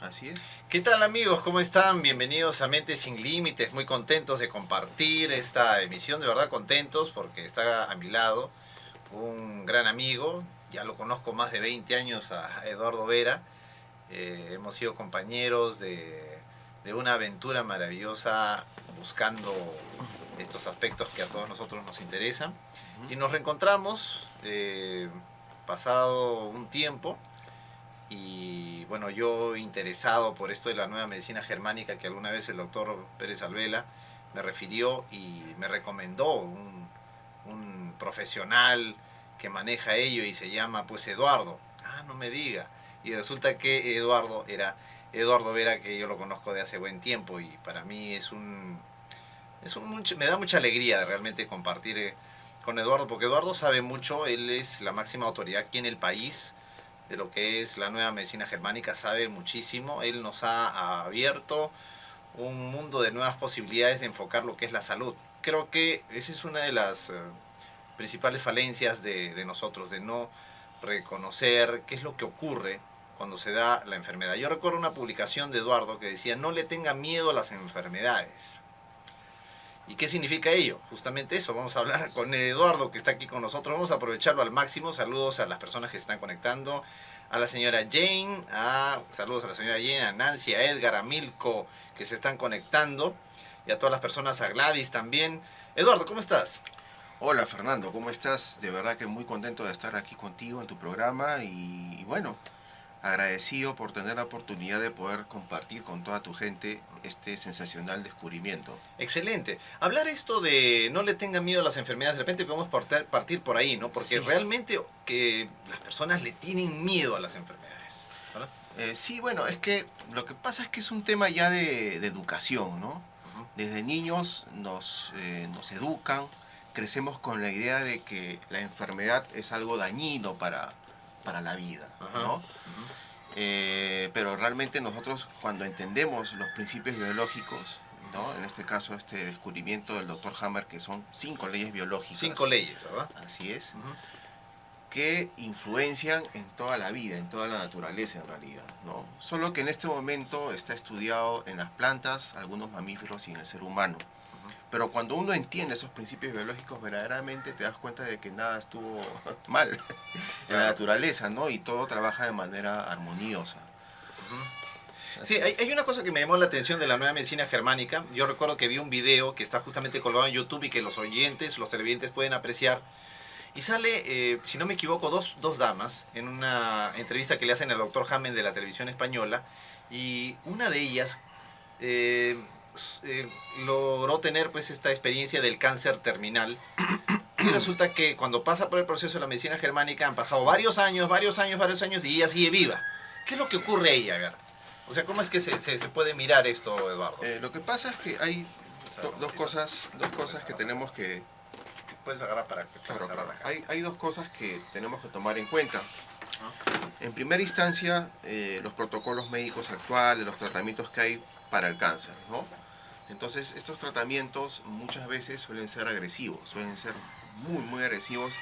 Así es. ¿Qué tal amigos? ¿Cómo están? Bienvenidos a Mentes sin Límites. Muy contentos de compartir esta emisión, de verdad contentos porque está a mi lado un gran amigo. Ya lo conozco más de 20 años a Eduardo Vera. Hemos sido compañeros de una aventura maravillosa buscando estos aspectos que a todos nosotros nos interesan. Y nos reencontramos pasado un tiempo. Y bueno, yo interesado por esto de la nueva medicina germánica que alguna vez el doctor Pérez Alvela me refirió y me recomendó un profesional que maneja ello y se llama pues Eduardo. Ah, no me diga. Y resulta que Eduardo era Eduardo Vera, que yo lo conozco de hace buen tiempo y para mí me da mucha alegría realmente compartir con Eduardo, porque Eduardo sabe mucho, él es la máxima autoridad aquí en el país de lo que es la nueva medicina germánica, sabe muchísimo. Él nos ha abierto un mundo de nuevas posibilidades de enfocar lo que es la salud. Creo que esa es una de las principales falencias de nosotros, de no reconocer qué es lo que ocurre cuando se da la enfermedad. Yo recuerdo una publicación de Eduardo que decía: no le tenga miedo a las enfermedades. ¿Y qué significa ello? Justamente eso, vamos a hablar con Eduardo que está aquí con nosotros, vamos a aprovecharlo al máximo. Saludos a las personas que se están conectando, a la señora Jane, saludos a la señora Jane, a Nancy, a Edgar, a Milko, que se están conectando, y a todas las personas, a Gladys también. Eduardo, ¿cómo estás? Hola Fernando, ¿cómo estás? De verdad que muy contento de estar aquí contigo en tu programa y bueno, agradecido por tener la oportunidad de poder compartir con toda tu gente este sensacional descubrimiento. Excelente. Hablar esto de no le tengan miedo a las enfermedades, de repente podemos partir por ahí, ¿no? Porque Sí. realmente que las personas le tienen miedo a las enfermedades, ¿verdad? Sí, bueno, es que lo que pasa es que es un tema ya de educación, ¿no? Ujú. Desde niños nos educan, crecemos con la idea de que la enfermedad es algo dañino para la vida, Ajá. ¿no? Ujú. Pero realmente nosotros cuando entendemos los principios biológicos, ¿no? En este caso este descubrimiento del doctor Hammer, que son 5 leyes biológicas, 5 leyes, ¿verdad? así es, Ujú. que influencian en toda la vida, en toda la naturaleza en realidad, ¿no? Solo que en este momento está estudiado en las plantas, algunos mamíferos y en el ser humano. Pero cuando uno entiende esos principios biológicos, verdaderamente te das cuenta de que nada estuvo mal en la Claro. naturaleza, ¿no? Y todo trabaja de manera armoniosa. Ujú. Así Sí, es. hay una cosa que me llamó la atención de la nueva medicina germánica. Yo recuerdo que vi un video que está justamente colgado en YouTube y que los oyentes, los televidentes pueden apreciar. Y sale, si no me equivoco, dos damas en una entrevista que le hacen al doctor Hammond de la televisión española. Y una de ellas eh, logró tener pues esta experiencia del cáncer terminal. Y resulta que cuando pasa por el proceso de la medicina germánica han pasado varios años, varios años y ella sigue viva. ¿Qué es lo que Sí. ocurre a ella? A ver. O sea, ¿cómo es que se puede mirar esto, Eduardo? Lo que pasa es que hay dos cosas que tenemos que... Si puedes agarrar para que puedas Claro, agarrar claro. acá. Hay dos cosas que tenemos que tomar en cuenta. ¿No? En primera instancia, los protocolos médicos actuales, los tratamientos que hay para el cáncer, ¿no? Entonces, estos tratamientos muchas veces suelen ser agresivos, suelen ser muy agresivos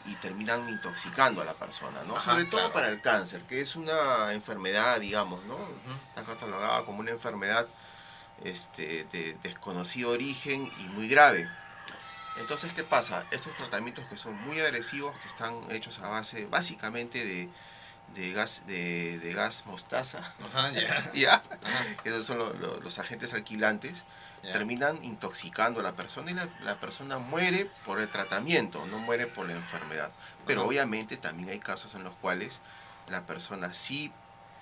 y terminan intoxicando a la persona, ¿no? Ajá, Sobre todo claro. para el cáncer, que es una enfermedad, digamos, ¿no? Ujú. Está catalogada como una enfermedad de desconocido origen y muy grave. Entonces, ¿qué pasa? Estos tratamientos que son muy agresivos, que están hechos a base básicamente de gas mostaza, Ajá, ya. ¿ya? Ajá, Esos son los agentes alquilantes, ya. terminan intoxicando a la persona y la persona muere por el tratamiento, no muere por la enfermedad. Pero Ajá. obviamente también hay casos en los cuales la persona sí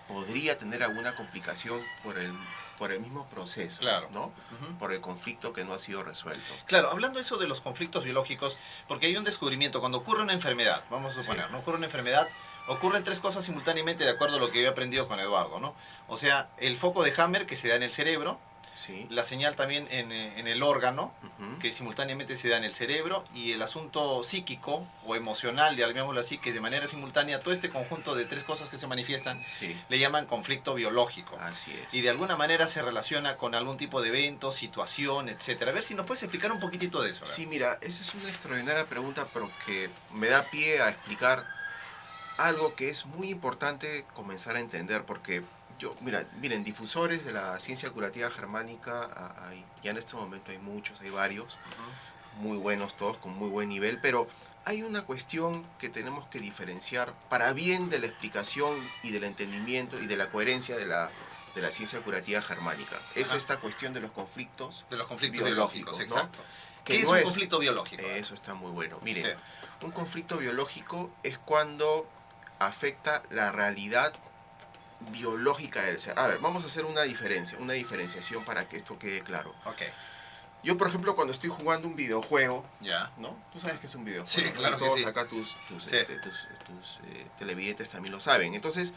podría tener alguna complicación por el mismo proceso, Claro. ¿no? Ujú. Por el conflicto que no ha sido resuelto. Claro, hablando eso de los conflictos biológicos, porque hay un descubrimiento, cuando ocurre una enfermedad, vamos a Sí, suponer, ¿no? Ocurre una enfermedad, ocurren tres cosas simultáneamente de acuerdo a lo que yo he aprendido con Eduardo, ¿no? O sea, el foco de Hammer que se da en el cerebro, sí. la señal también en el órgano, Ujú. que simultáneamente se da en el cerebro, y el asunto psíquico o emocional, llamémoslo así, que de manera simultánea, todo este conjunto de tres cosas que se manifiestan, Sí, le llaman conflicto biológico. así es. Y de alguna manera se relaciona con algún tipo de evento, situación, etcétera. A ver si nos puedes explicar un poquitito de eso. Sí, mira, esa es una extraordinaria pregunta, pero que me da pie a explicar algo que es muy importante comenzar a entender, porque Miren, difusores de la ciencia curativa germánica, ya en este momento hay muchos, hay varios, muy buenos todos, con muy buen nivel, pero hay una cuestión que tenemos que diferenciar para bien de la explicación y del entendimiento y de la coherencia de la ciencia curativa germánica. Es esta cuestión de los conflictos. De los conflictos biológicos, ¿no? exacto. Que ¿Qué es no un conflicto biológico? Eso está muy bueno. Miren, Sí. un conflicto biológico es cuando afecta la realidad biológica del ser. A ver, vamos a hacer una diferenciación para que esto quede claro. Ok. Yo, por ejemplo, cuando estoy jugando un videojuego, Ya. ¿no? Tú sabes que es un videojuego. Sí, ¿no? claro Y que todos sí. acá tus Sí. televidentes también lo saben. Entonces,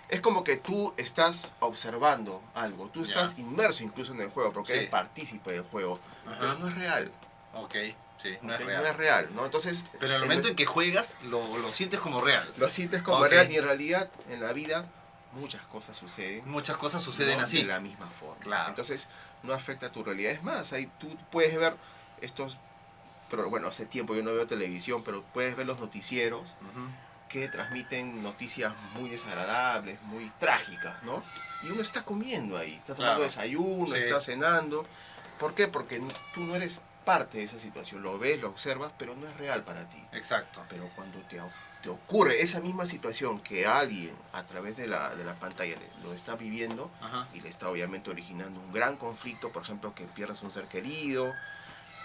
es como que tú estás observando algo, tú estás inmerso incluso en el juego, porque Sí. eres partícipe del juego, Ajá. pero no es real. Ok, sí, no ¿Ok? es real. No es real, ¿no? Entonces, Pero en el momento en que juegas, lo sientes como real. lo sientes como Ok. real y en realidad en la vida muchas cosas suceden. Muchas cosas suceden ¿no? así. De la misma forma. Claro. Entonces, no afecta a tu realidad. Es más, ahí tú puedes ver estos, pero bueno, hace tiempo yo no veo televisión, pero puedes ver los noticieros Ujú. que transmiten noticias muy desagradables, muy trágicas, ¿no? Y uno está comiendo ahí, está tomando Claro. desayuno, Sí. está cenando. ¿Por qué? Porque tú no eres parte de esa situación, lo ves, lo observas, pero no es real para ti. Exacto. Pero cuando te ocurre esa misma situación que alguien a través de la pantalla lo está viviendo Ajá. y le está obviamente originando un gran conflicto, por ejemplo, que pierdas un ser querido,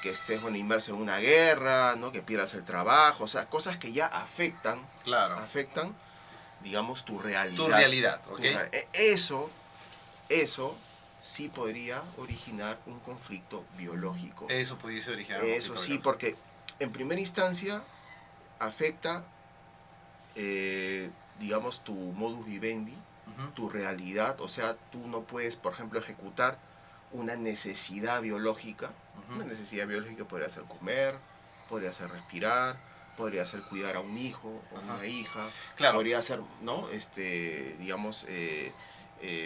que estés inmerso en una guerra, ¿no? Que pierdas el trabajo, o sea, cosas que ya afectan, Claro. digamos, tu realidad. Tu realidad, ¿ok? Eso sí podría originar un conflicto biológico. Eso pudiese originar un Eso conflicto sí, biológico. porque en primera instancia afecta, digamos, tu modus vivendi, Ujú. tu realidad, o sea, tú no puedes, por ejemplo, ejecutar una necesidad biológica. Ujú. Una necesidad biológica podría ser comer, podría ser respirar, podría ser cuidar a un hijo o Ajá. una hija, Claro. podría ser, ¿no? Digamos,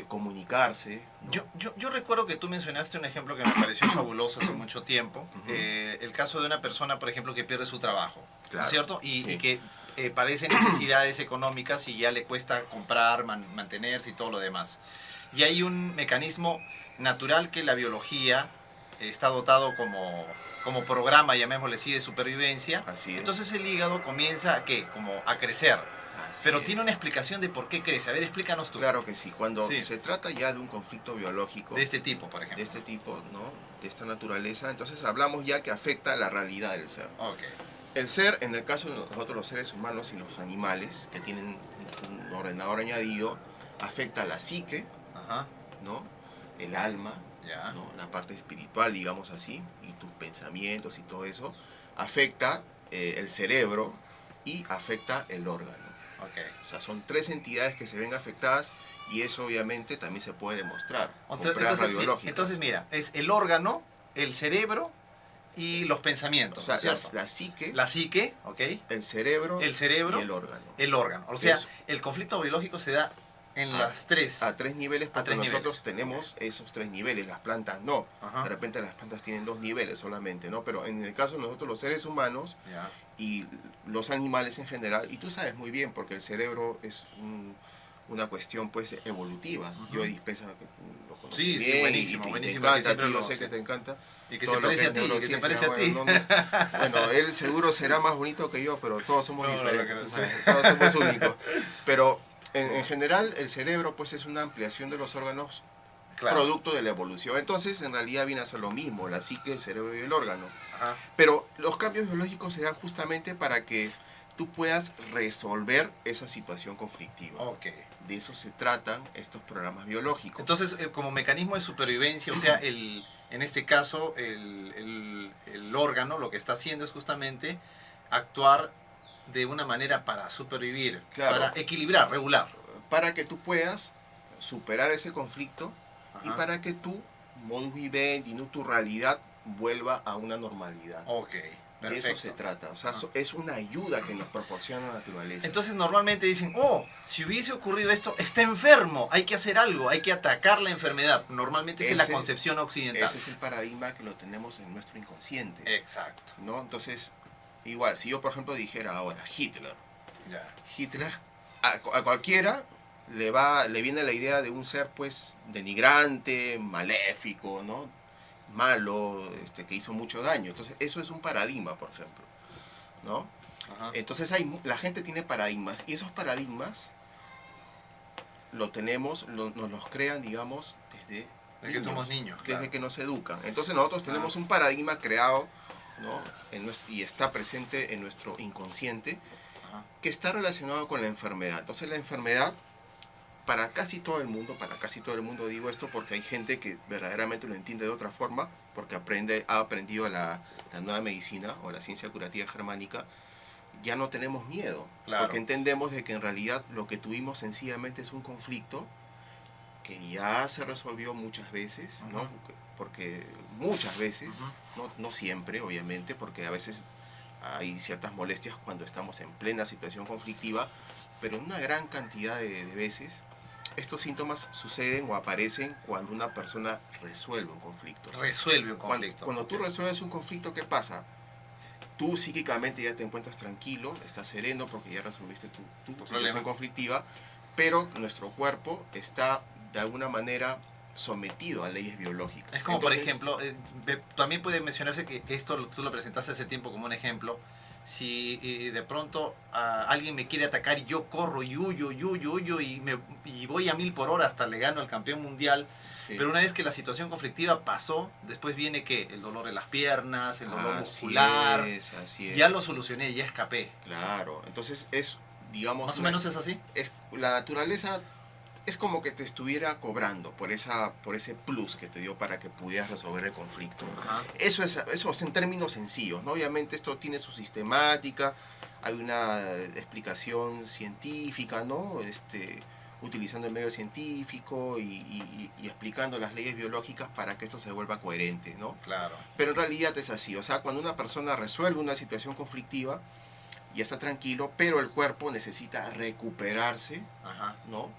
comunicarse, ¿no? Yo recuerdo que tú mencionaste un ejemplo que me pareció fabuloso hace mucho tiempo. Ujú. El caso de una persona, por ejemplo, que pierde su trabajo, ¿no Claro, es cierto? Y sí. que padece necesidades económicas y ya le cuesta comprar, mantenerse y todo lo demás. Y hay un mecanismo natural que la biología está dotado como programa, llamémosle así, de supervivencia. Así es. Entonces el hígado comienza a, ¿qué? Como a crecer. Así Pero es. tiene una explicación de por qué crece. A ver, explícanos tú. Claro que sí, cuando Sí. se trata ya de un conflicto biológico, De este tipo, por ejemplo. de este tipo, ¿no? De esta naturaleza, entonces hablamos ya que afecta la realidad del ser. Ok. El ser, en el caso de nosotros los seres humanos y los animales, que tienen un ordenador añadido, afecta a la psique, Ajá. ¿no? El alma, Ya. ¿no? La parte espiritual, digamos así, y tus pensamientos y todo eso, afecta el cerebro y afecta el órgano. Ok. O sea, son tres entidades que se ven afectadas y eso obviamente también se puede demostrar con pruebas Entonces, radiológicas. entonces, mira, es el órgano, el cerebro y los pensamientos. O sea, ¿no es cierto? la psique, La psique, ¿ok? el cerebro El cerebro, y el órgano. el órgano. O sea, Eso. el conflicto biológico se da en A- las tres. A tres niveles, porque tres nosotros niveles. tenemos esos tres niveles, las plantas no. Ajá. De repente las plantas tienen dos niveles solamente, ¿no? Pero en el caso de nosotros los seres humanos Ya. y los animales en general, y tú sabes muy bien, porque el cerebro es una cuestión pues evolutiva. Ujú. Yo dispensa que tú lo conoces Sí, sí, bien buenísimo, y buenísimo, te que encanta, siempre tío, lo- sé que sí. te encanta. Y que todo se lo parece es a ti, que se neurociencia, parece a ti. bueno, él seguro será más bonito que yo, pero todos somos No, diferentes, no, tú sí. sabes, todos somos únicos. Pero en general el cerebro pues es una ampliación de los órganos Claro. producto de la evolución. Entonces en realidad viene a ser lo mismo, la psique, el cerebro y el órgano. Ajá. Pero los cambios biológicos se dan justamente para que tú puedas resolver esa situación conflictiva. Ok. De eso se tratan estos programas biológicos. Entonces, como mecanismo de supervivencia, o sea, en este caso, el órgano lo que está haciendo es justamente actuar de una manera para supervivir, Claro. para equilibrar, regular. Para que tú puedas superar ese conflicto y Ajá. para que tu modus vivendi, ¿no? Tu realidad vuelva a una normalidad. Ok, De perfecto. eso se trata. O sea, Ajá. es una ayuda que nos proporciona la naturaleza. Entonces normalmente dicen, oh, si hubiese ocurrido esto, está enfermo, hay que hacer algo, hay que atacar la enfermedad. Normalmente esa es la Ese- concepción occidental. Ese es el paradigma que lo tenemos en nuestro inconsciente. Exacto. ¿No? Entonces, igual, si yo por ejemplo dijera ahora Hitler, Ya. a cualquiera le viene la idea de un ser pues denigrante, maléfico, ¿no? Malo, que hizo mucho daño. Entonces eso es un paradigma, por ejemplo, ¿no? Ajá. Entonces la gente tiene paradigmas y esos paradigmas nos los crean, digamos, desde que somos niños, desde claro. que nos educan. Entonces nosotros tenemos un paradigma creado, ¿no? Y está presente en nuestro inconsciente, Ajá. que está relacionado con la enfermedad. Entonces la enfermedad, para casi todo el mundo digo esto porque hay gente que verdaderamente lo entiende de otra forma, porque ha aprendido la nueva medicina o la ciencia curativa germánica. Ya no tenemos miedo, Claro. porque entendemos de que en realidad lo que tuvimos sencillamente es un conflicto que ya se resolvió muchas veces, ¿no? Porque muchas veces, no siempre, obviamente, porque a veces hay ciertas molestias cuando estamos en plena situación conflictiva, pero en una gran cantidad de veces estos síntomas suceden o aparecen cuando una persona resuelve un conflicto. Resuelve un conflicto. Cuando tú resuelves un conflicto, ¿qué pasa? Tú psíquicamente ya te encuentras tranquilo, estás sereno porque ya resolviste tu situación conflictiva, pero nuestro cuerpo está de alguna manera sometido a leyes biológicas. Es como, entonces, por ejemplo, también puede mencionarse que esto tú lo presentaste hace tiempo como un ejemplo. Si de pronto alguien me quiere atacar y yo corro y huyo y voy a 1000 por hora hasta le gano al campeón mundial, sí. Pero una vez que la situación conflictiva pasó, después viene que el dolor en las piernas, el dolor muscular, así es. Ya lo solucioné, ya escapé. Claro, entonces es, digamos... ¿Más o menos es así? La naturaleza es como que te estuviera cobrando por ese plus que te dio para que pudieras resolver el conflicto. Ajá. Eso es en términos sencillos, ¿no? Obviamente esto tiene su sistemática, hay una explicación científica, ¿no? Utilizando el medio científico y explicando las leyes biológicas para que esto se vuelva coherente, ¿no? Claro. Pero en realidad es así, o sea, cuando una persona resuelve una situación conflictiva, ya está tranquilo, pero el cuerpo necesita recuperarse, ajá, ¿no?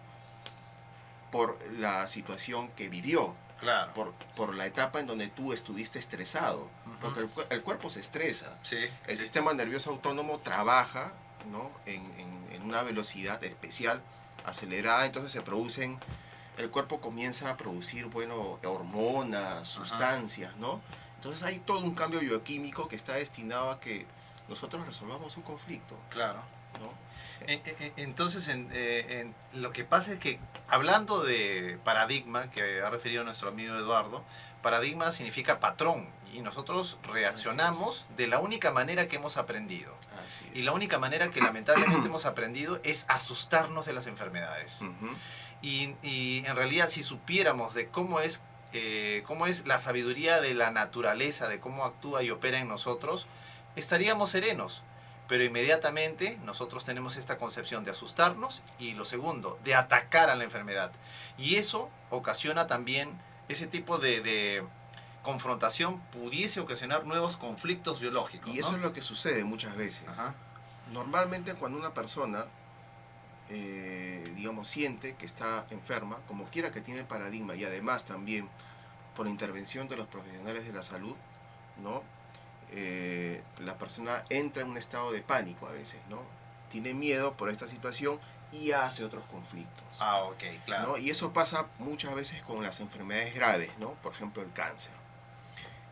Por la situación que vivió, claro, por la etapa en donde tú estuviste estresado, porque el cuerpo se estresa, sí, el sistema nervioso autónomo trabaja, ¿no? en una velocidad especial, acelerada, entonces el cuerpo comienza a producir, bueno, hormonas, sustancias, ¿no? Entonces hay todo un cambio bioquímico que está destinado a que nosotros resolvamos un conflicto. Claro. ¿No? Entonces, lo que pasa es que, hablando de paradigma, que ha referido nuestro amigo Eduardo, paradigma significa patrón, y nosotros reaccionamos de la única manera que hemos aprendido. Y la única manera que lamentablemente hemos aprendido es asustarnos de las enfermedades. Y en realidad, si supiéramos de cómo es la sabiduría de la naturaleza, de cómo actúa y opera en nosotros, estaríamos serenos. Pero inmediatamente nosotros tenemos esta concepción de asustarnos y lo segundo, de atacar a la enfermedad. Y eso ocasiona también ese tipo de confrontación, pudiese ocasionar nuevos conflictos biológicos. Y eso, ¿no?, es lo que sucede muchas veces. Ajá. Normalmente cuando una persona, digamos, siente que está enferma, como quiera que tiene el paradigma, y además también por intervención de los profesionales de la salud, ¿no?, la persona entra en un estado de pánico a veces, ¿no? Tiene miedo por esta situación y hace otros conflictos. Ah, ok, claro. ¿No? Y eso pasa muchas veces con las enfermedades graves, ¿no? Por ejemplo, el cáncer.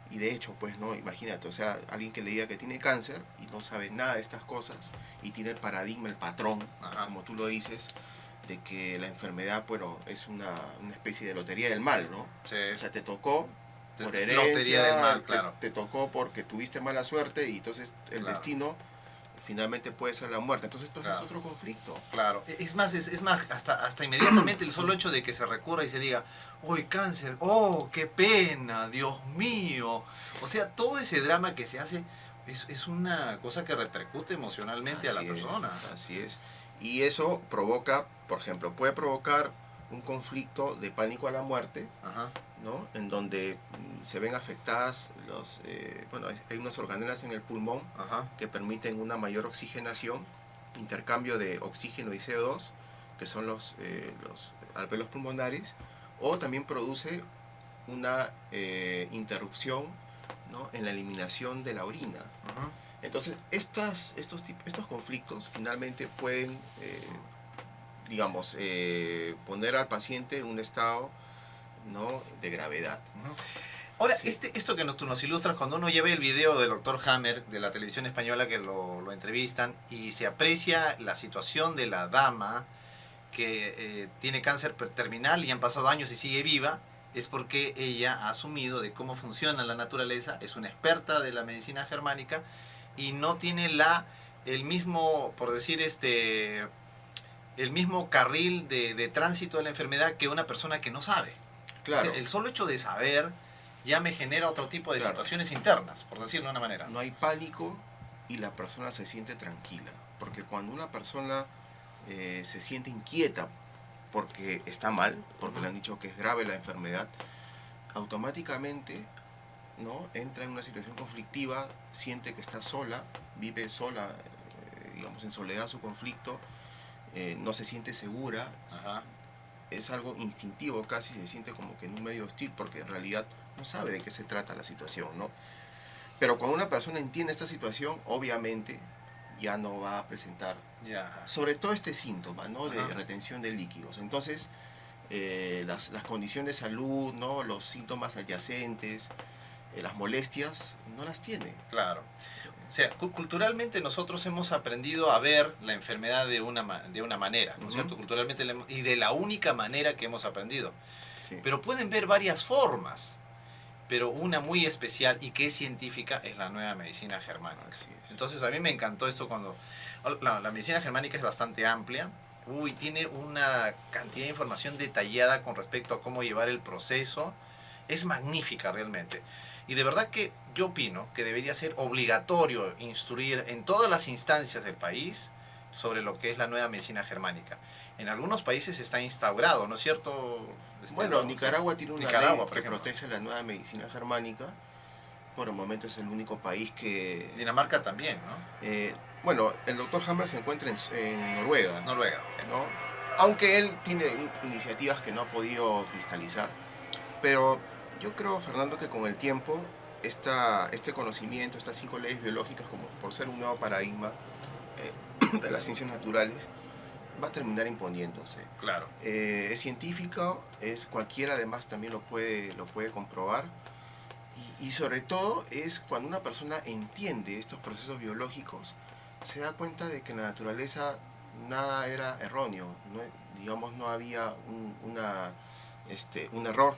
Y de hecho, pues, ¿no? Imagínate, o sea, alguien que le diga que tiene cáncer y no sabe nada de estas cosas y tiene el paradigma, el patrón, ajá, como tú lo dices, de que la enfermedad, bueno, es una especie de lotería del mal, ¿no? Sí. O sea, te tocó por herencia, del mal, claro. te tocó porque tuviste mala suerte y entonces el claro, destino finalmente puede ser la muerte. Entonces esto claro, es otro conflicto. Claro. Es más, hasta inmediatamente el solo hecho de que se recurra y se diga, ¡uy, cáncer! ¡Oh, qué pena! ¡Dios mío! O sea, todo ese drama que se hace es una cosa que repercute emocionalmente así a la persona. Así es. Y eso provoca, por ejemplo, puede provocar un conflicto de pánico a la muerte, ajá, ¿no? En donde se ven afectadas hay unas organelas en el pulmón, ajá, que permiten una mayor oxigenación, intercambio de oxígeno y CO2, que son los alvéolos pulmonares, o también produce una interrupción, ¿no?, en la eliminación de la orina. Ajá. Entonces estos conflictos finalmente pueden digamos, poner al paciente en un estado, ¿no?, de gravedad. Ahora, Sí. esto que tú nos ilustras, cuando uno lleva el video del doctor Hammer de la televisión española que lo entrevistan y se aprecia la situación de la dama que tiene cáncer terminal y han pasado años y sigue viva, es porque ella ha asumido de cómo funciona la naturaleza, es una experta de la medicina germánica y no tiene el mismo, por decir, el mismo carril de tránsito de la enfermedad que una persona que no sabe. Claro. O sea, el solo hecho de saber ya me genera otro tipo de Claro. situaciones internas, por decirlo de una manera. No hay pánico y la persona se siente tranquila. Porque cuando una persona se siente inquieta porque está mal, porque le han dicho que es grave la enfermedad, automáticamente, ¿no?, entra en una situación conflictiva, siente que está sola, vive sola, digamos, en soledad su conflicto, no se siente segura. Ajá. Es algo instintivo casi, se siente como que en un medio hostil porque en realidad no sabe de qué se trata la situación, ¿no? Pero cuando una persona entiende esta situación, obviamente ya no va a presentar, sobre todo este síntoma, ¿no?, de retención de líquidos. Entonces, las condiciones de salud, ¿no?, los síntomas adyacentes, las molestias, no las tiene. Claro. O sea, culturalmente nosotros hemos aprendido a ver la enfermedad de una manera, ¿no es cierto? Culturalmente, y de la única manera que hemos aprendido. Sí. Pero pueden ver varias formas, pero una muy especial y que es científica es la nueva medicina germánica. Así es. Entonces a mí me encantó esto cuando... La medicina germánica es bastante amplia, tiene una cantidad de información detallada con respecto a cómo llevar el proceso. Es magnífica realmente. Y de verdad que yo opino que debería ser obligatorio instruir en todas las instancias del país sobre lo que es la nueva medicina germánica. En algunos países está instaurado, ¿no es cierto? Bueno, Nicaragua tiene una ley que ejemplo, protege la nueva medicina germánica. Por el momento es el único país que... Dinamarca también, ¿no? Bueno, el doctor Hammer se encuentra en Noruega. Noruega. ¿No? Aunque él tiene iniciativas que no ha podido cristalizar. Pero yo creo, Fernando, que con el tiempo este conocimiento, estas 5 leyes biológicas, como por ser un nuevo paradigma de las ciencias naturales, va a terminar imponiéndose. Claro. Es científico, cualquiera además también lo puede comprobar. Y sobre todo es cuando una persona entiende estos procesos biológicos, se da cuenta de que en la naturaleza nada era erróneo, no había un error.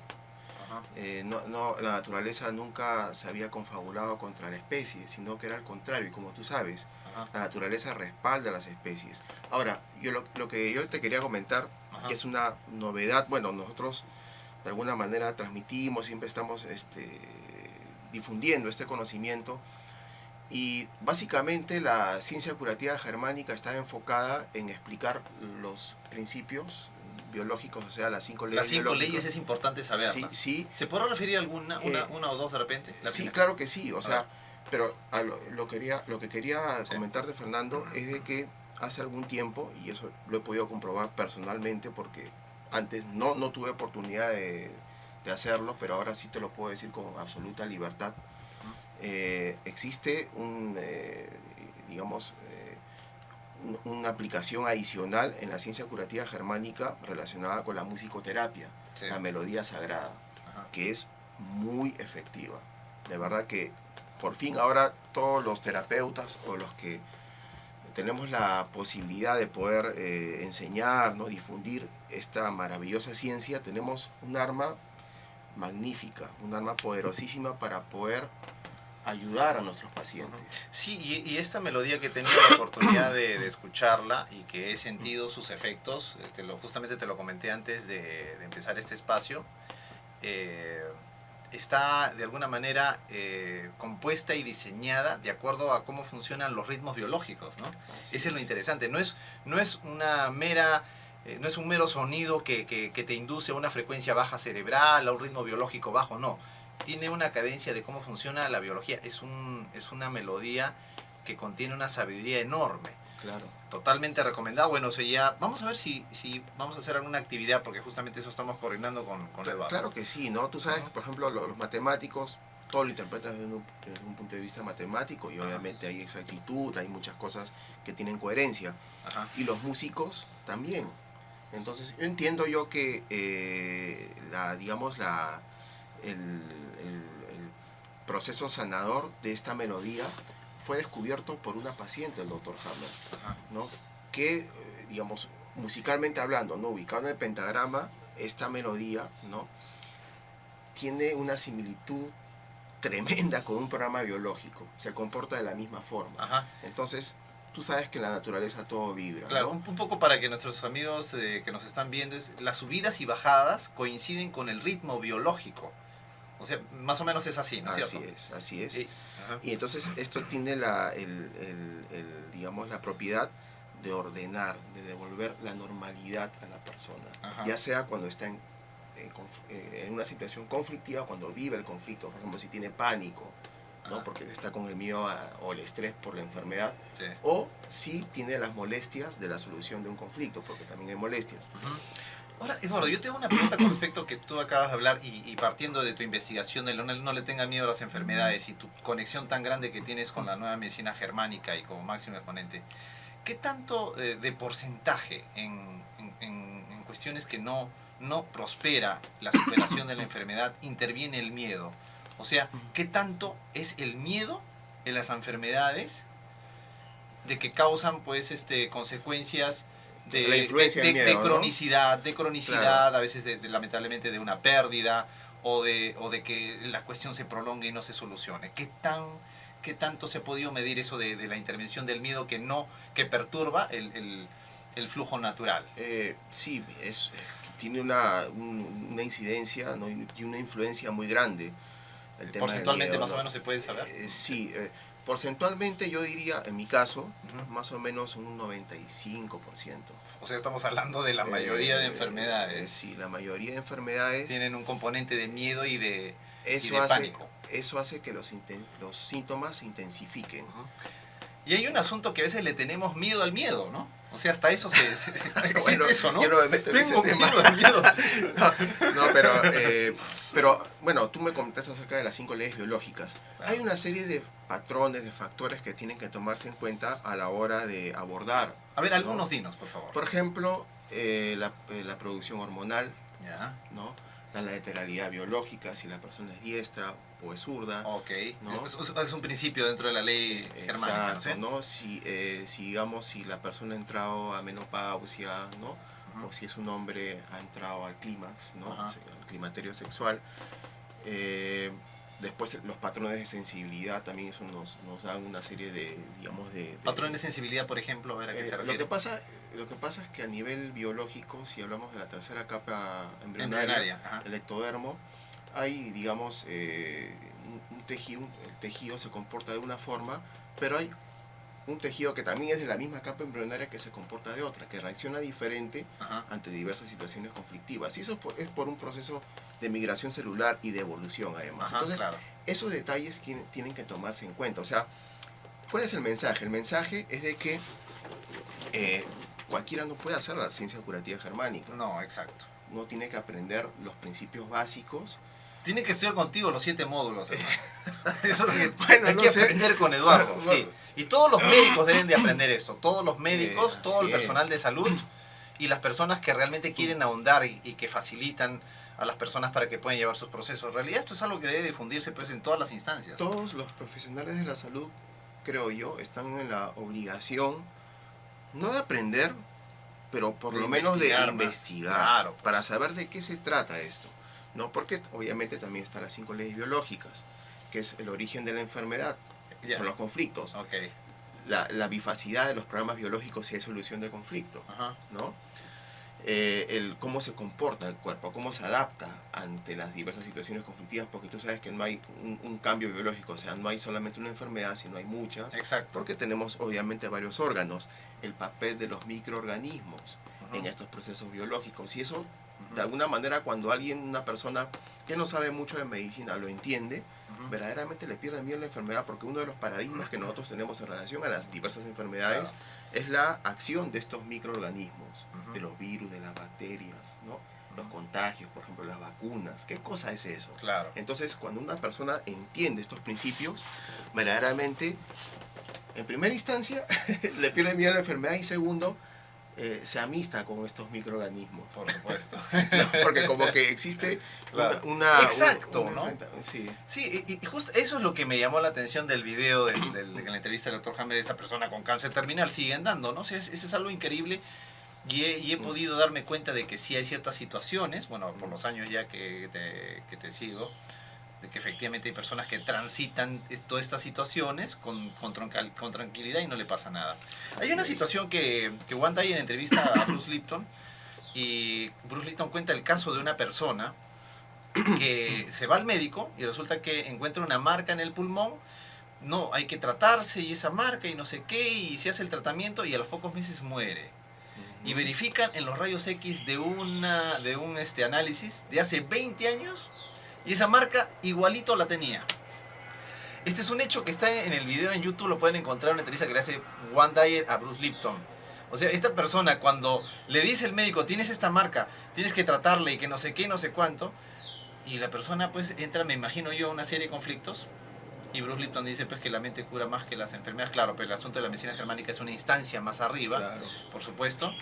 La naturaleza nunca se había confabulado contra la especie, sino que era al contrario, y como tú sabes, la naturaleza respalda a las especies. Ahora, lo que yo te quería comentar, que es una novedad, bueno, nosotros de alguna manera transmitimos, siempre estamos difundiendo este conocimiento, y básicamente la ciencia curativa germánica está enfocada en explicar los principios biológicos, o sea, las 5 leyes. Las 5 leyes es importante saberlas. Sí, sí. ¿Se podrá referir a alguna, una o dos de repente? Sí, claro que sí, o sea, pero lo que quería comentarte, Fernando, es de que hace algún tiempo, y eso lo he podido comprobar personalmente porque antes no tuve oportunidad de hacerlo, pero ahora sí te lo puedo decir con absoluta libertad. Existe una aplicación adicional en la ciencia curativa germánica relacionada con la musicoterapia, la melodía sagrada, que es muy efectiva. De verdad que por fin ahora todos los terapeutas o los que tenemos la posibilidad de poder enseñar, ¿no?, difundir esta maravillosa ciencia, tenemos un arma magnífica, un arma poderosísima para poder ayudar a nuestros pacientes. Sí, y esta melodía que he tenido la oportunidad de escucharla y que he sentido sus efectos, justamente te lo comenté antes de empezar este espacio, está de alguna manera compuesta y diseñada de acuerdo a cómo funcionan los ritmos biológicos, ¿no? Ese es lo interesante, no es una mera... no es un mero sonido que te induce a una frecuencia baja cerebral, a un ritmo biológico bajo, no. Tiene una cadencia de cómo funciona la biología. Es una melodía que contiene una sabiduría enorme. Claro. Totalmente recomendado. Bueno, vamos a ver si vamos a hacer alguna actividad, porque justamente eso estamos coordinando con Eduardo. Claro que sí, ¿no? Tú sabes que, por ejemplo, los matemáticos, todo lo interpretan desde un punto de vista matemático, y obviamente hay exactitud, hay muchas cosas que tienen coherencia. Y los músicos también. Entonces, yo entiendo yo que digamos, el proceso sanador de esta melodía fue descubierto por una paciente, el doctor Hammer, Ajá. ¿no? Que, digamos, musicalmente hablando, ¿no? Ubicado en el pentagrama, esta melodía, ¿no? Tiene una similitud tremenda con un programa biológico, se comporta de la misma forma. Ajá. Entonces, tú sabes que en la naturaleza todo vibra, Claro, ¿no? un poco para que nuestros amigos que nos están viendo, las subidas y bajadas coinciden con el ritmo biológico. O sea, más o menos es así, ¿no es Así cierto? es, así es. Sí. Ajá. Y entonces esto tiene digamos, la propiedad de ordenar, de devolver la normalidad a la persona. Ajá. Ya sea cuando está en una situación conflictiva, cuando vive el conflicto, por ejemplo, si tiene pánico, ¿no? Ajá. Porque está con el miedo o el estrés por la enfermedad, Sí. o si tiene las molestias de la solución de un conflicto, porque también hay molestias. Ujú. Ahora, Eduardo, yo tengo una pregunta con respecto a que tú acabas de hablar y partiendo de tu investigación de no le tenga miedo a las enfermedades y tu conexión tan grande que tienes con la nueva medicina germánica y como máximo exponente, ¿qué tanto de porcentaje en cuestiones que no prospera la superación de la enfermedad interviene el miedo? O sea, ¿qué tanto es el miedo en las enfermedades de que causan pues consecuencias La influencia del miedo, de ¿no? cronicidad, Claro. a veces lamentablemente de una pérdida o de que la cuestión se prolongue y no se solucione? ¿Qué tanto se ha podido medir eso de la intervención del miedo que perturba el flujo natural? Sí, tiene una incidencia, ¿no? Y una influencia muy grande el tema del Porcentualmente miedo, más ¿no? o menos se puede saber. Sí, porcentualmente yo diría, en mi caso, Ujú. más o menos un 95%. O sea, estamos hablando de la mayoría de enfermedades. Sí, la mayoría de enfermedades. Tienen un componente de miedo y de Eso hace, pánico. eso hace que los síntomas se intensifiquen. Ujú. Y hay un asunto que a veces le tenemos miedo al miedo, ¿no? O sea, hasta eso existe Bueno, eso, ¿no? yo no me meto en Tengo ese tema. miedo al miedo. No, pero bueno, tú me comentaste acerca de las 5 leyes biológicas. Claro. Hay una serie de patrones, de factores que tienen que tomarse en cuenta a la hora de abordar. A ver, ¿no? algunos dinos, por favor. Por ejemplo, la producción hormonal, Ya, ¿no? La lateralidad biológica, si la persona es diestra o es zurda. ok. ¿no? Es un principio dentro de la ley germánica, Exacto, ¿no? ¿no? Si digamos, si la persona ha entrado a menopausia, ¿no? Ujú. O si es un hombre ha entrado al clímax, ¿no? Ajá. O sea, al climaterio sexual. Después los patrones de sensibilidad también eso nos dan una serie de, digamos, Patrón de sensibilidad, por ejemplo, a ver a qué se refiere. lo que pasa es que a nivel biológico, si hablamos de la tercera capa embrionaria, Ajá. el ectodermo, hay, digamos, un tejido, el tejido se comporta de una forma, pero hay un tejido que también es de la misma capa embrionaria que se comporta de otra, que reacciona diferente Ajá. ante diversas situaciones conflictivas. Y eso es por un proceso de migración celular y de evolución además. Ajá, Entonces, claro. esos detalles tienen que tomarse en cuenta. O sea, ¿cuál es el mensaje? El mensaje es de que cualquiera no puede hacer la ciencia curativa germánica. No, exacto. Uno tiene que aprender los principios básicos. Tiene que estudiar contigo los 7 módulos, hermano. Eso es lo que Bueno, hay no que sé. aprender con Eduardo. Sí. Y todos los médicos deben de aprender esto. Todos los médicos, todo el así es. personal de salud y las personas que realmente quieren ahondar y que facilitan a las personas para que puedan llevar sus procesos. En realidad esto es algo que debe difundirse pues, en todas las instancias. Todos los profesionales de la salud, creo yo, están en la obligación, no de aprender, pero por De lo menos de investigar más. investigar, Claro, pues. para saber de qué se trata esto. ¿No? Porque obviamente también están las 5 leyes biológicas, que es el origen de la enfermedad, Ya. son los conflictos. Ok. La bifacidad de los programas biológicos si hay solución de conflicto, Ajá. ¿no? El cómo se comporta el cuerpo, cómo se adapta ante las diversas situaciones conflictivas, porque tú sabes que no hay un cambio biológico, o sea, no hay solamente una enfermedad, sino hay muchas, Exacto. porque tenemos obviamente varios órganos, el papel de los microorganismos Ajá. en estos procesos biológicos, y eso, de alguna manera, cuando una persona que no sabe mucho de medicina lo entiende, verdaderamente le pierde miedo a la enfermedad, porque uno de los paradigmas que nosotros tenemos en relación a las diversas enfermedades es la acción de estos microorganismos, de los virus, de las bacterias, ¿no? Los contagios, por ejemplo, las vacunas. ¿Qué cosa es eso? Claro. Entonces, cuando una persona entiende estos principios, verdaderamente, en primera instancia, le pierde miedo a la enfermedad y segundo, se amista con estos microorganismos. Por supuesto. ¿No? Porque como que existe Claro. Exacto, ¿no? Sí. Sí, y justo eso es lo que me llamó la atención del video, en la entrevista del doctor Hammer, de esta persona con cáncer terminal, siguen dando, ¿no? O sea, eso es algo increíble y he podido darme cuenta de que sí hay ciertas situaciones, bueno, por los años ya que te sigo, de que efectivamente hay personas que transitan todas estas situaciones con tranquilidad y no le pasa nada. Hay una situación que Wanda en entrevista a Bruce Lipton, y Bruce Lipton cuenta el caso de una persona que se va al médico y resulta que encuentra una marca en el pulmón, no, hay que tratarse y esa marca y no sé qué, y se hace el tratamiento y a los pocos meses muere. Y verifican en los rayos X de un análisis de hace 20 años y esa marca igualito la tenía. Este es un hecho que está en el video en YouTube, lo pueden encontrar en una entrevista que le hace One Dyer a Bruce Lipton. O sea, esta persona cuando le dice el médico, tienes esta marca, tienes que tratarla y que no sé qué, no sé cuánto, y la persona pues entra, me imagino yo, a una serie de conflictos, y Bruce Lipton dice pues que la mente cura más que las enfermedades. Claro, pero el asunto de la medicina germánica es una instancia más arriba, claro, por supuesto.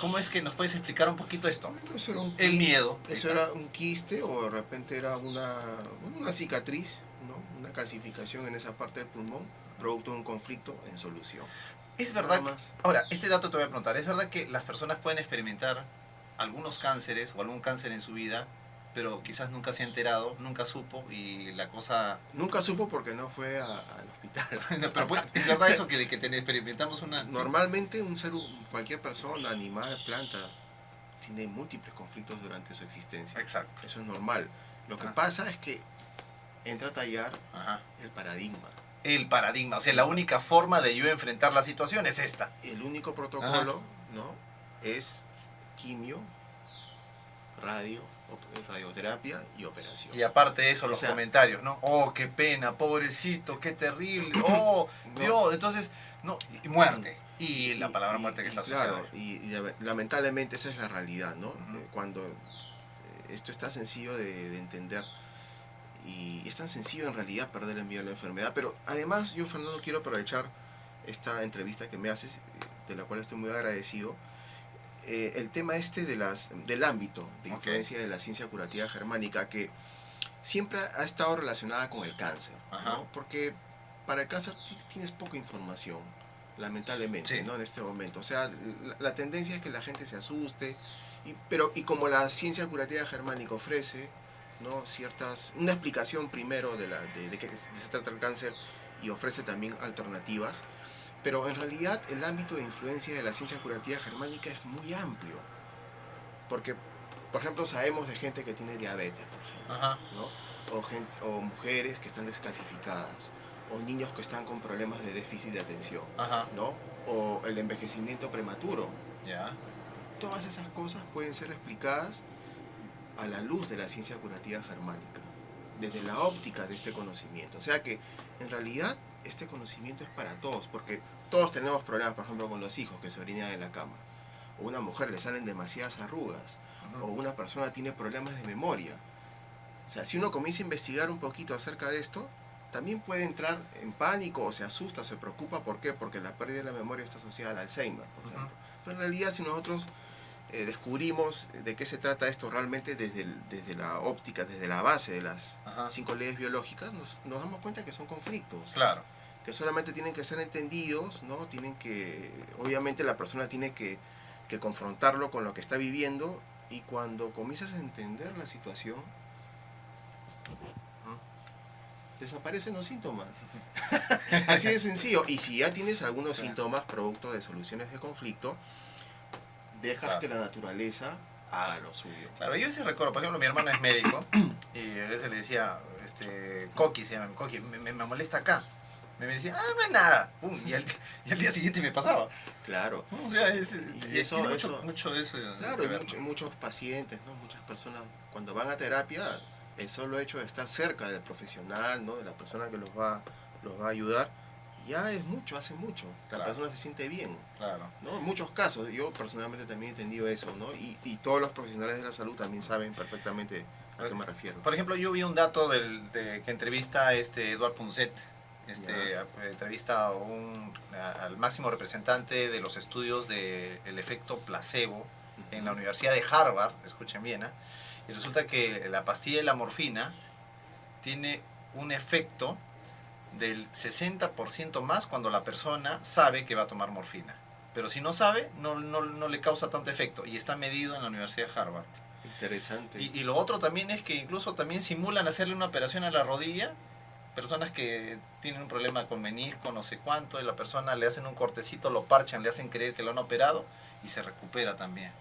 ¿Cómo es que nos puedes explicar un poquito esto? Eso era el miedo. Eso era un quiste o de repente era una cicatriz, ¿no? Una calcificación en esa parte del pulmón, producto de un conflicto en solución. Es verdad. Ahora, este dato te voy a preguntar. ¿Es verdad que las personas pueden experimentar algunos cánceres o algún cáncer en su vida, pero quizás nunca se ha enterado, nunca supo y la cosa... Nunca supo porque no fue al hospital. Pero pues, es verdad eso que experimentamos una... Normalmente cualquier persona, animal, planta, tiene múltiples conflictos durante su existencia. Exacto. Eso es normal. Lo que pasa es que entra a tallar el paradigma. El paradigma, o sea, la única forma de yo enfrentar la situación es esta. El único protocolo, ¿no? Es quimio, radioterapia y operación. Y aparte de eso, los comentarios, ¿no? Oh, qué pena, pobrecito, qué terrible, oh, no. Dios, entonces, no, y muerte. Y la palabra muerte que está asociada. Claro, y lamentablemente esa es la realidad, ¿no? Cuando esto es tan sencillo de entender, y es tan sencillo en realidad perder el miedo a la enfermedad, pero además yo, Fernando, quiero aprovechar esta entrevista que me haces, de la cual estoy muy agradecido, el tema del ámbito de influencia de la ciencia curativa germánica, que siempre ha estado relacionada con el cáncer, ¿no? Porque para el cáncer tienes poca información, lamentablemente, ¿no? En este momento. O sea, la tendencia es que la gente se asuste, y como la ciencia curativa germánica ofrece, ¿no? Una explicación primero de qué se trata el cáncer, y ofrece también alternativas, pero en realidad el ámbito de influencia de la ciencia curativa germánica es muy amplio, porque, por ejemplo, sabemos de gente que tiene diabetes, por ejemplo, ¿no? O mujeres que están desclasificadas, o niños que están con problemas de déficit de atención, ¿no? O el envejecimiento prematuro. Todas esas cosas pueden ser explicadas a la luz de la ciencia curativa germánica, desde la óptica de este conocimiento. O sea que, en realidad, este conocimiento es para todos, porque todos tenemos problemas, por ejemplo, con los hijos que se orinan en la cama, o a una mujer le salen demasiadas arrugas, o una persona tiene problemas de memoria. O sea, si uno comienza a investigar un poquito acerca de esto, también puede entrar en pánico, o se asusta, o se preocupa. ¿Por qué? Porque la pérdida de la memoria está asociada al Alzheimer, por ejemplo. Pero en realidad, si nosotros descubrimos de qué se trata esto realmente desde la óptica, desde la base de las 5 leyes biológicas, nos damos cuenta que son conflictos. Claro. Que solamente tienen que ser entendidos, ¿no? Obviamente la persona tiene que confrontarlo con lo que está viviendo, y cuando comienzas a entender la situación, desaparecen los síntomas. Así de sencillo. Y si ya tienes algunos síntomas producto de soluciones de conflicto, dejas que la naturaleza haga lo suyo. Claro, yo sí recuerdo, por ejemplo, mi hermana es médico y a veces le decía, Coqui se llama, Coqui, me molesta acá. Me decía, no es nada. Y al día siguiente me pasaba. Claro. O sea, y eso, mucho de eso. Claro, muchos pacientes, ¿no? Muchas personas, cuando van a terapia, el solo hecho de estar cerca del profesional, ¿no? De la persona que los va a ayudar, ya es mucho, hace mucho. La persona se siente bien. Claro. ¿No? En muchos casos, yo personalmente también he entendido eso, ¿no? Y todos los profesionales de la salud también saben perfectamente a qué me refiero. Por ejemplo, yo vi un dato que entrevista a Eduard Punset, entrevista al máximo representante de los estudios del efecto placebo en la Universidad de Harvard, escuchen bien, ¿eh? Y resulta que la pastilla de la morfina tiene un efecto del 60% más cuando la persona sabe que va a tomar morfina. Pero si no sabe, no le causa tanto efecto. Y está medido en la Universidad de Harvard. Interesante. Y lo otro también es que incluso también simulan hacerle una operación a la rodilla. Personas que tienen un problema con menisco, no sé cuánto, y la persona le hacen un cortecito, lo parchan, le hacen creer que lo han operado y se recupera también.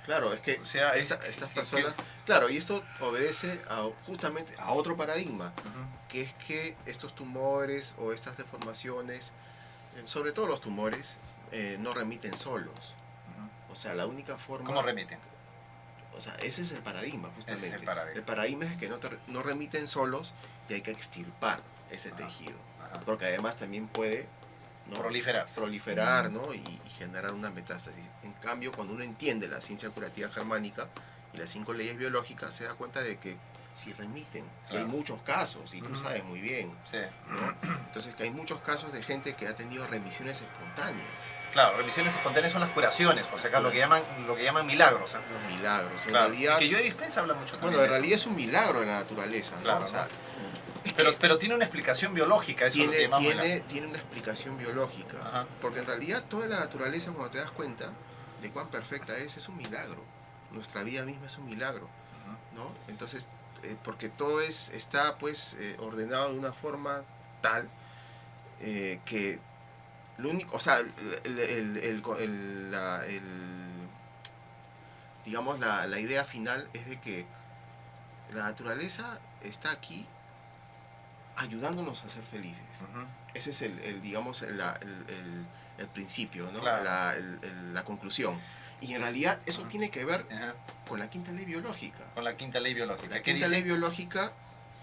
Claro, es que O sea, estas personas... Claro, y esto obedece justamente a otro paradigma, que es que estos tumores o estas deformaciones, sobre todo los tumores, no remiten solos. O sea, la única forma... ¿Cómo remiten? O sea, ese es el paradigma, justamente. Ese es el paradigma. El paradigma es que no remiten solos y hay que extirpar ese tejido. Porque además también puede, ¿no?, proliferar, ¿no?, y generar una metástasis. En cambio, cuando uno entiende la ciencia curativa germánica y las 5 leyes biológicas, se da cuenta de que si remiten, que hay muchos casos, y tú sabes muy bien, sí, ¿no? Entonces, que hay muchos casos de gente que ha tenido remisiones espontáneas. Claro, remisiones espontáneas son las curaciones, por si acaso, lo que llaman milagros, ¿eh? Los milagros. En claro. realidad, Y que yo de dispensa habla mucho también. bueno, en realidad es un milagro de la naturaleza, ¿no? Claro, o sea, pero tiene una explicación biológica, eso tiene, es lo que llamamos tiene una explicación biológica. Ajá. Porque en realidad toda la naturaleza, cuando te das cuenta de cuán perfecta es un milagro. Nuestra vida misma es un milagro, ¿no? Entonces, porque todo está pues ordenado de una forma tal que lo único, o sea, digamos la idea final es de que la naturaleza está aquí ayudándonos a ser felices. Ese es digamos, el principio, ¿no? Claro. La conclusión. Y en realidad eso tiene que ver Ajá. con la quinta ley biológica. Con la quinta ley biológica. La ¿Qué quinta dice? ley biológica,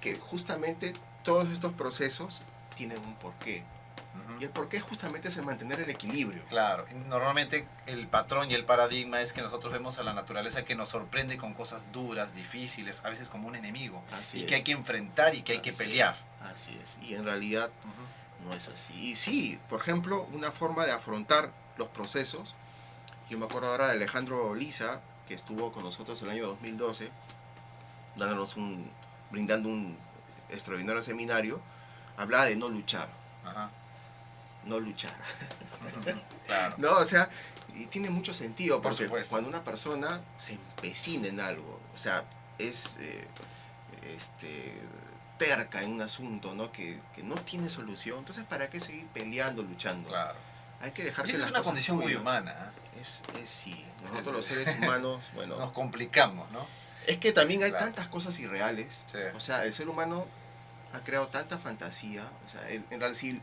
que justamente todos estos procesos tienen un porqué. Y el porqué justamente es el mantener el equilibrio. Claro, normalmente el patrón y el paradigma es que nosotros vemos a la naturaleza que nos sorprende con cosas duras, difíciles, a veces como un enemigo. Así y es. que hay que enfrentar y que hay que pelear. Así es. Y en realidad no es así. Y sí, por ejemplo, una forma de afrontar los procesos, yo me acuerdo ahora de Alejandro Liza, que estuvo con nosotros el año 2012, brindando un extraordinario seminario, hablaba de no luchar. Ajá. No luchar. Claro. No, o sea, y tiene mucho sentido, Por porque supuesto. cuando una persona se empecina en algo, o sea, es terca en un asunto, ¿no?, que no tiene solución, entonces ¿para qué seguir peleando, luchando? Claro. Hay que dejar Y que esa las es una cosas condición muy fluyan. humana. Sí, nosotros los seres humanos, bueno, Nos complicamos, ¿no? es que también hay Claro. tantas cosas irreales. Sí. O sea, el ser humano ha creado tanta fantasía. O sea,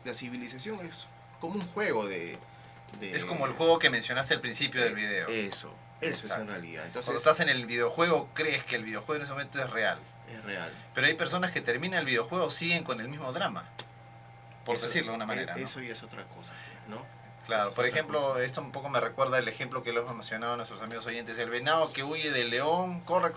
la civilización es como un juego Es como el juego que mencionaste al principio del video. Eso es Exacto. en realidad. Entonces, Cuando estás en el videojuego, crees que el videojuego en ese momento es real. es real. Pero hay personas que terminan el videojuego, siguen con el mismo drama. Por Eso- decirlo de una manera, ¿no? Eso ya es otra cosa, ¿no? Claro, Eso es por otra ejemplo, cosa. esto un poco me recuerda el ejemplo que le hemos mencionado a nuestros amigos oyentes. El venado que huye del león, corre,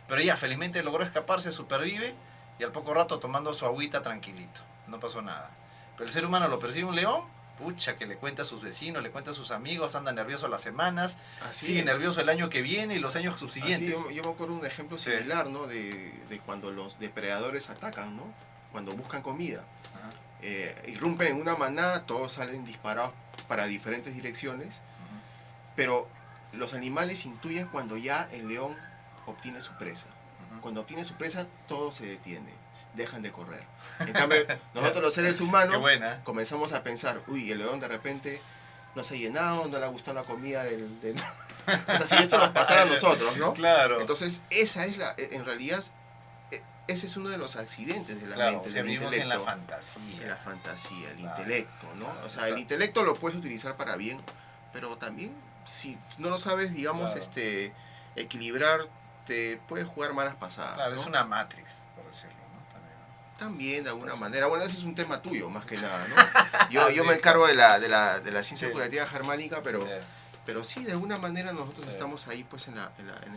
pero ya felizmente logró escaparse, supervive y al poco rato tomando su agüita tranquilito, no pasó nada. Pero el ser humano lo persigue un león, pucha, que le cuenta a sus vecinos, le cuenta a sus amigos, anda nervioso las semanas, Así sigue es. nervioso el año que viene y los años Así, subsiguientes. yo me acuerdo un ejemplo Sí. similar, ¿no? De cuando los depredadores atacan, ¿no? Cuando buscan comida. Ajá. Irrumpen en una manada, todos salen disparados para diferentes direcciones, pero los animales intuyen cuando ya el león obtiene su presa. Cuando obtiene su presa, todo se detiene, dejan de correr. En cambio, nosotros los seres Qué humanos buena. comenzamos a pensar, uy, el león de repente no se ha llenado, no le ha gustado la comida del... O sea, si esto nos pasara a nosotros, ¿no? Claro. Entonces, esa es en realidad, ese es uno de los accidentes de la Claro, mente, o sea, del vivimos intelecto. en la fantasía. En la fantasía, el Claro. intelecto, ¿no? O sea, Claro. el intelecto lo puedes utilizar para bien, pero también, si no lo sabes, digamos, Claro. equilibrar, te puedes jugar malas pasadas. Claro, ¿no? es una Matrix, por decirlo, ¿no? También, ¿no? También, de alguna Pues sí. manera. Bueno, ese es un tema tuyo, más que nada, ¿no? Yo me encargo de la ciencia Sí. curativa germánica, pero Sí. Pero sí, de alguna manera nosotros estamos ahí pues en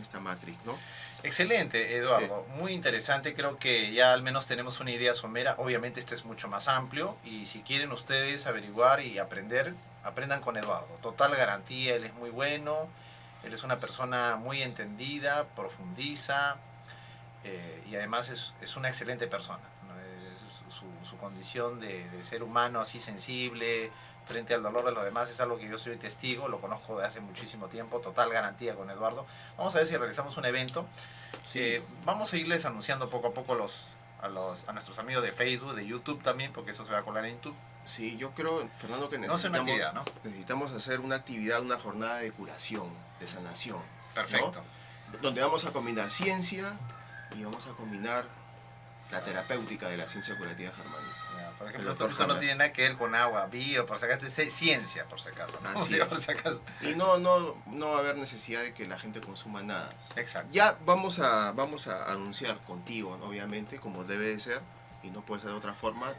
esta matriz, ¿no? Excelente, Eduardo. Sí. Muy interesante. Creo que ya al menos tenemos una idea somera. Obviamente esto es mucho más amplio y si quieren ustedes averiguar y aprender, aprendan con Eduardo. Total garantía, él es muy bueno, él es una persona muy entendida, profundiza y además es una excelente persona. Su condición de ser humano así sensible frente al dolor de los demás es algo que yo soy testigo, lo conozco de hace muchísimo tiempo, total garantía con Eduardo. Vamos a ver si realizamos un evento. Sí. Vamos a irles anunciando poco a poco a nuestros amigos de Facebook, de YouTube también, porque eso se va a colar en YouTube. Sí, yo creo, Fernando, que necesitamos hacer una actividad, una jornada de curación, de sanación. Perfecto. ¿No? Donde vamos a combinar ciencia y vamos a combinar la terapéutica de la ciencia curativa germánica. Por ejemplo, esto no tiene nada que ver con agua, bio, por si acaso, es ciencia, por si acaso. ¿No? Así es. Por si acaso. Y no va a haber necesidad de que la gente consuma nada. Exacto. Ya vamos a anunciar contigo, ¿no? Obviamente, como debe de ser, y no puede ser de otra forma,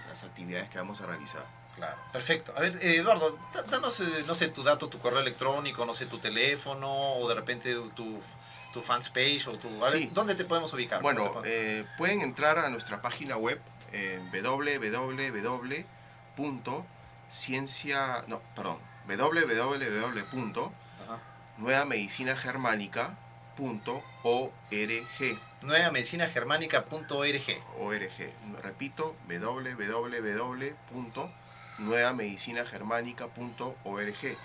las actividades que vamos a realizar. Claro, perfecto. A ver, Eduardo, danos, no sé, tu dato, tu correo electrónico, no sé, tu teléfono, o de repente tu fans page, o tu... A ver, ¿dónde te podemos ubicar? Bueno, pueden entrar a nuestra página web, www.nuevamedicinagermanica.org. Nuevamedicinagermanica.org. Repito, www.nuevamedicinagermanica.org.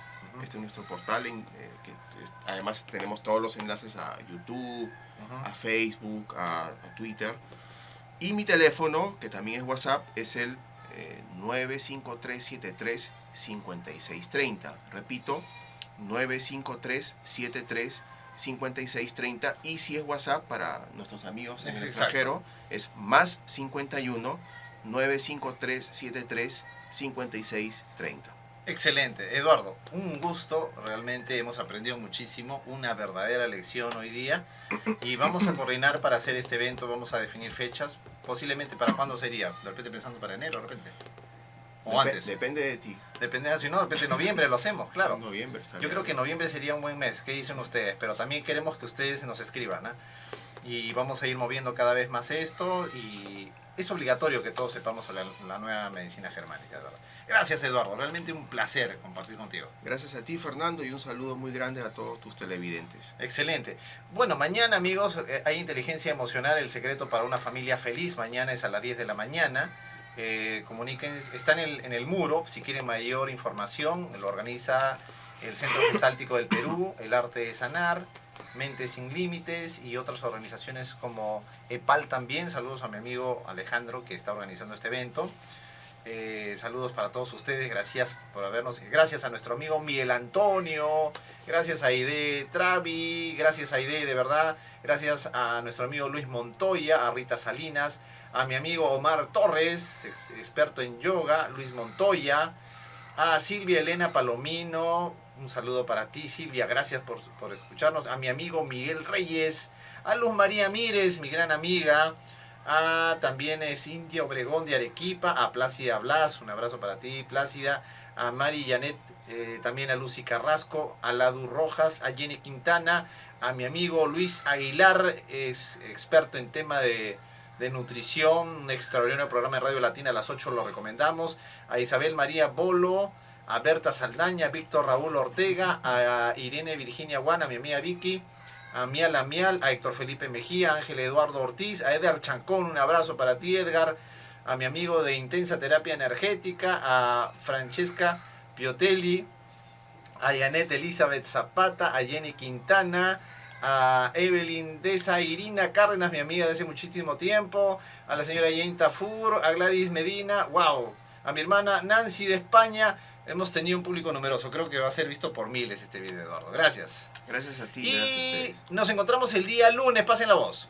Este es nuestro portal, que además tenemos todos los enlaces a YouTube, a Facebook, a Twitter. Y mi teléfono, que también es WhatsApp, es el 953735630. Repito, 953735630. Y si es WhatsApp para nuestros amigos en el extranjero, es más 51 953735630. Excelente, Eduardo, un gusto, realmente hemos aprendido muchísimo, una verdadera lección hoy día y vamos a coordinar para hacer este evento, vamos a definir fechas, posiblemente para cuándo sería, de repente pensando para enero, de repente, o antes. Depende de ti. Depende, si no, de repente noviembre lo hacemos, claro. Noviembre, yo creo que noviembre sería un buen mes, ¿qué dicen ustedes? Pero también queremos que ustedes nos escriban, ¿eh? Y vamos a ir moviendo cada vez más esto y es obligatorio que todos sepamos la nueva medicina germánica, ¿verdad? Gracias, Eduardo, realmente un placer compartir contigo. Gracias a ti, Fernando, y un saludo muy grande a todos tus televidentes. Excelente. Bueno, mañana, amigos, hay Inteligencia Emocional, el secreto para una familia feliz. Mañana es a las 10 de la mañana. Comuníquense, está en el muro, si quieren mayor información, lo organiza el Centro Gestáltico del Perú, El Arte de Sanar, Mentes Sin Límites y otras organizaciones como EPAL también. Saludos a mi amigo Alejandro que está organizando este evento. Saludos para todos ustedes, gracias por habernos, gracias a nuestro amigo Miguel Antonio, gracias a Aide Travi, gracias a Aide de verdad, gracias a nuestro amigo Luis Montoya, a Rita Salinas, a mi amigo Omar Torres, experto en yoga, Luis Montoya, a Silvia Elena Palomino, un saludo para ti Silvia, gracias por escucharnos, a mi amigo Miguel Reyes, a Luz María Mírez, mi gran amiga, también es Cintia Obregón de Arequipa, a Plácida Blas, un abrazo para ti Plácida, a Mari Janet, también a Lucy Carrasco, a Ladu Rojas, a Jenny Quintana, a mi amigo Luis Aguilar, es experto en tema de nutrición, un extraordinario programa de Radio Latina a las 8 lo recomendamos, a Isabel María Bolo, a Berta Saldaña, a Víctor Raúl Ortega, a Irene Virginia Guana, a mi amiga Vicky, a Mial Amial, a Héctor Felipe Mejía, a Ángel Eduardo Ortiz, a Edgar Chancón, un abrazo para ti Edgar, a mi amigo de Intensa Terapia Energética, a Francesca Piotelli, a Janet Elizabeth Zapata, a Jenny Quintana, a Evelyn Deza, Irina Cárdenas, mi amiga de hace muchísimo tiempo, a la señora Jane Tafur, a Gladys Medina, wow, a mi hermana Nancy de España. Hemos tenido un público numeroso, creo que va a ser visto por miles este video, Eduardo. Gracias. Gracias a ti, y gracias a usted. Nos encontramos el día lunes, pasen la voz.